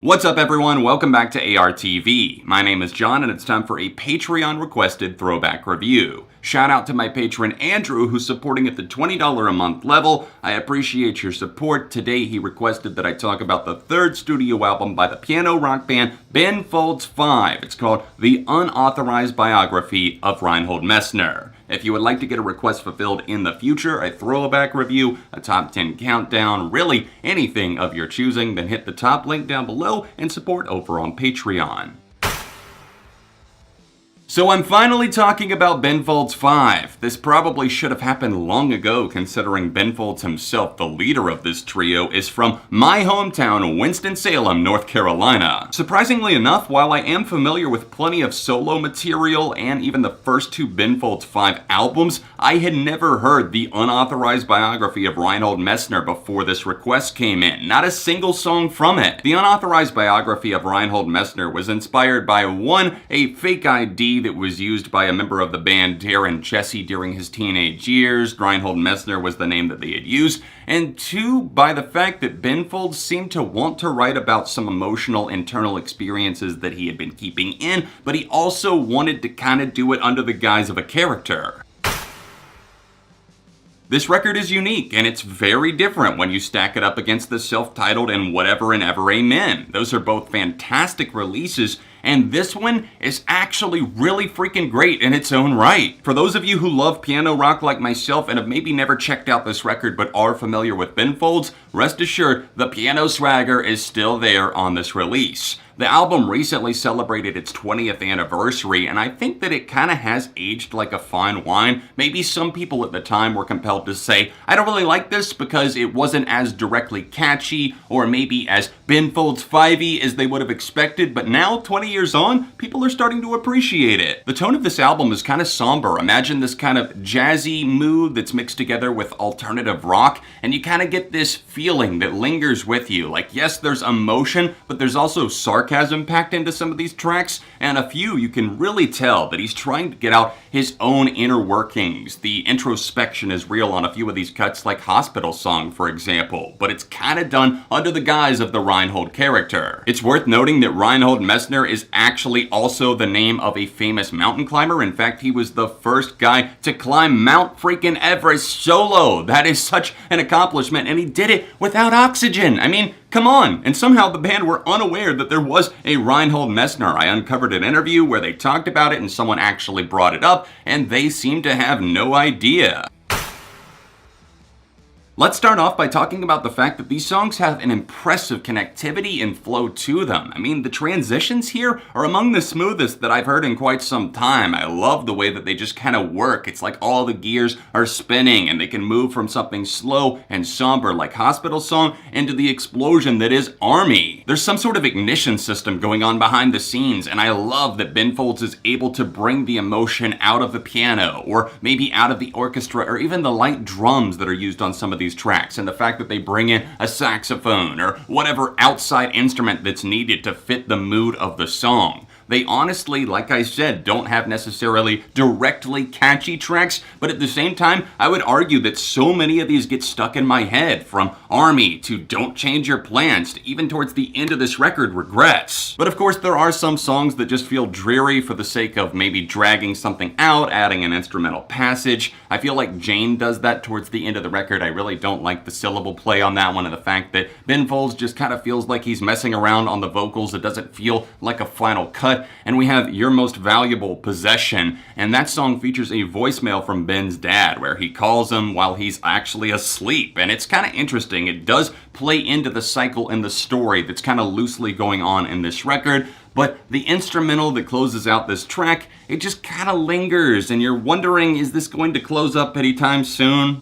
What's up everyone, welcome back to ARTV. My name is John and it's time for a Patreon requested throwback review. Shout out to my patron Andrew who's supporting at the $20 a month level. I appreciate your support. Today he requested that I talk about the third studio album by the piano rock band Ben Folds 5. It's called The Unauthorized Biography of Reinhold Messner. If you would like to get a request fulfilled in the future, a throwback review, a top 10 countdown, really anything of your choosing, then hit the top link down below and support over on Patreon. So I'm finally talking about Ben Folds 5. This probably should have happened long ago considering Ben Folds himself, the leader of this trio, is from my hometown, Winston-Salem, North Carolina. Surprisingly enough, while I am familiar with plenty of solo material and even the first two Ben Folds 5 albums, I had never heard the Unauthorized Biography of Reinhold Messner before this request came in. Not a single song from it. The Unauthorized Biography of Reinhold Messner was inspired by a fake ID that was used by a member of the band Darren Jesse during his teenage years. Reinhold Messner was the name that they had used. And two, by the fact that Ben Folds seemed to want to write about some emotional internal experiences that he had been keeping in, but he also wanted to kind of do it under the guise of a character. This record is unique, and it's very different when you stack it up against the self-titled and Whatever and Ever Amen. Those are both fantastic releases, and this one is actually really freaking great in its own right. For those of you who love piano rock like myself and have maybe never checked out this record but are familiar with Ben Folds, rest assured the piano swagger is still there on this release. The album recently celebrated its 20th anniversary, and I think that it kind of has aged like a fine wine. Maybe some people at the time were compelled to say, I don't really like this because it wasn't as directly catchy or maybe as Ben Folds 5-y as they would have expected, but now, 20 years on, people are starting to appreciate it. The tone of this album is kind of somber. Imagine this kind of jazzy mood that's mixed together with alternative rock, and you kind of get this feeling that lingers with you. Like, yes, there's emotion, but there's also sarcasm packed into some of these tracks, and a few you can really tell that he's trying to get out his own inner workings. The introspection is real on a few of these cuts, like Hospital Song, for example, but it's kind of done under the guise of the Reinhold character. It's worth noting that Reinhold Messner is actually also the name of a famous mountain climber. In fact, he was the first guy to climb Mount freaking Everest solo. That is such an accomplishment, and he did it without oxygen. I mean, come on! And somehow the band were unaware that there was a Reinhold Messner. I uncovered an interview where they talked about it and someone actually brought it up, and they seemed to have no idea. Let's start off by talking about the fact that these songs have an impressive connectivity and flow to them. I mean, the transitions here are among the smoothest that I've heard in quite some time. I love the way that they just kind of work. It's like all the gears are spinning and they can move from something slow and somber like Hospital Song into the explosion that is Army. There's some sort of ignition system going on behind the scenes, and I love that Ben Folds is able to bring the emotion out of the piano or maybe out of the orchestra or even the light drums that are used on some of these tracks, and the fact that they bring in a saxophone or whatever outside instrument that's needed to fit the mood of the song. They honestly, like I said, don't have necessarily directly catchy tracks, but at the same time, I would argue that so many of these get stuck in my head, from Army to Don't Change Your Plans to even towards the end of this record, Regrets. But of course, there are some songs that just feel dreary for the sake of maybe dragging something out, adding an instrumental passage. I feel like Jane does that towards the end of the record. I really don't like the syllable play on that one, and the fact that Ben Folds just kind of feels like he's messing around on the vocals. It doesn't feel like a final cut. And we have Your Most Valuable Possession, and that song features a voicemail from Ben's dad where he calls him while he's actually asleep, and it's kind of interesting. It does play into the cycle in the story that's kind of loosely going on in this record, but the instrumental that closes out this track, it just kind of lingers, and you're wondering, is this going to close up anytime soon?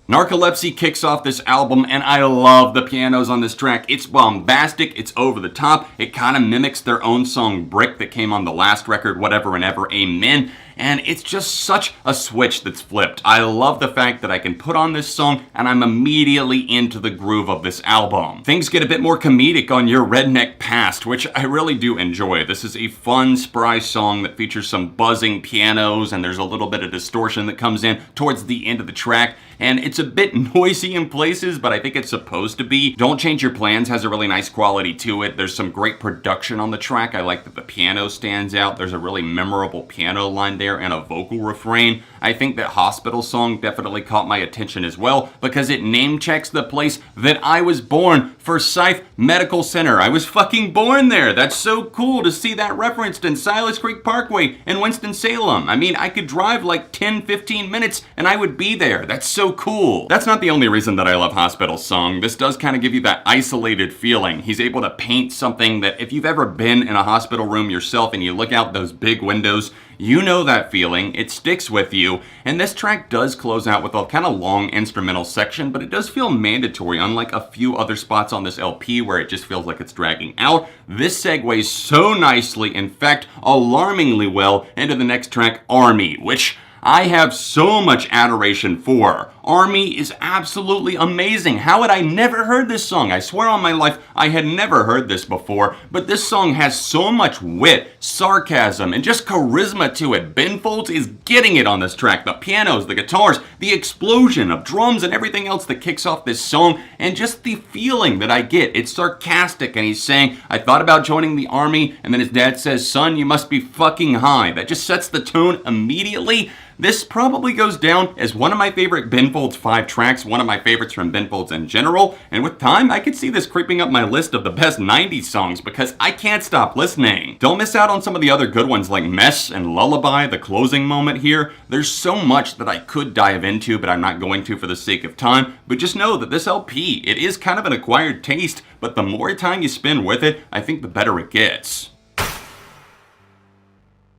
Narcolepsy kicks off this album, and I love the pianos on this track. It's bombastic, it's over the top, it kind of mimics their own song Brick that came on the last record, Whatever and Ever Amen, and it's just such a switch that's flipped. I love the fact that I can put on this song and I'm immediately into the groove of this album. Things get a bit more comedic on your Redneck past, which I really do enjoy. This is a fun, spry song that features some buzzing pianos, and there's a little bit of distortion that comes in towards the end of the track, and it's a bit noisy in places, but I think it's supposed to be. Don't Change Your Plans has a really nice quality to it. There's some great production on the track. I like that the piano stands out. There's a really memorable piano line there and a vocal refrain. I think that Hospital Song definitely caught my attention as well because it name checks the place that I was born, Forsyth Medical Center. I was fucking born there. That's so cool to see that referenced in Silas Creek Parkway in Winston-Salem. I mean, I could drive like 10-15 minutes and I would be there. That's so cool. That's not the only reason that I love Hospital Song. This does kind of give you that isolated feeling. He's able to paint something that if you've ever been in a hospital room yourself and you look out those big windows, you know that feeling. It sticks with you. And this track does close out with a kind of long instrumental section, but it does feel mandatory, unlike a few other spots on this LP where it just feels like it's dragging out. This segues so nicely, in fact, alarmingly well, into the next track, Army, which I have so much adoration for. Army is absolutely amazing. How had I never heard this song? I swear on my life I had never heard this before, but this song has so much wit, sarcasm, and just charisma to it. Ben Folds is getting it on this track. The pianos, the guitars, the explosion of drums and everything else that kicks off this song, and just the feeling that I get. It's sarcastic, and he's saying, I thought about joining the army, and then his dad says, son, you must be fucking high. That just sets the tone immediately. This probably goes down as one of my favorite Ben Folds 5 tracks, one of my favorites from Ben Folds in general, and with time, I could see this creeping up my list of the best 90s songs because I can't stop listening. Don't miss out on some of the other good ones like Mess and Lullaby, the closing moment here. There's so much that I could dive into, but I'm not going to for the sake of time, but just know that this LP, it is kind of an acquired taste, but the more time you spend with it, I think the better it gets.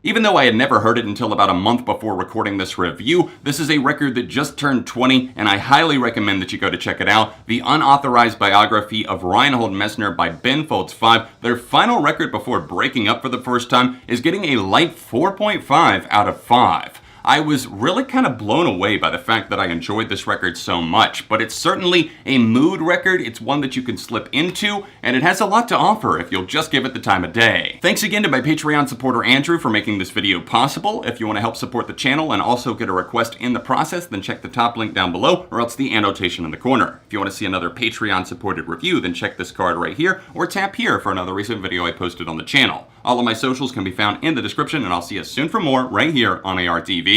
Even though I had never heard it until about a month before recording this review, this is a record that just turned 20, and I highly recommend that you go to check it out. The Unauthorized Biography of Reinhold Messner by Ben Folds 5, their final record before breaking up for the first time, is getting a light 4.5 out of 5. I was really kind of blown away by the fact that I enjoyed this record so much, but it's certainly a mood record. It's one that you can slip into, and it has a lot to offer if you'll just give it the time of day. Thanks again to my Patreon supporter Andrew for making this video possible. If you want to help support the channel and also get a request in the process, then check the top link down below, or else the annotation in the corner. If you want to see another Patreon supported review, then check this card right here, or tap here for another recent video I posted on the channel. All of my socials can be found in the description, and I'll see you soon for more right here on ARTV.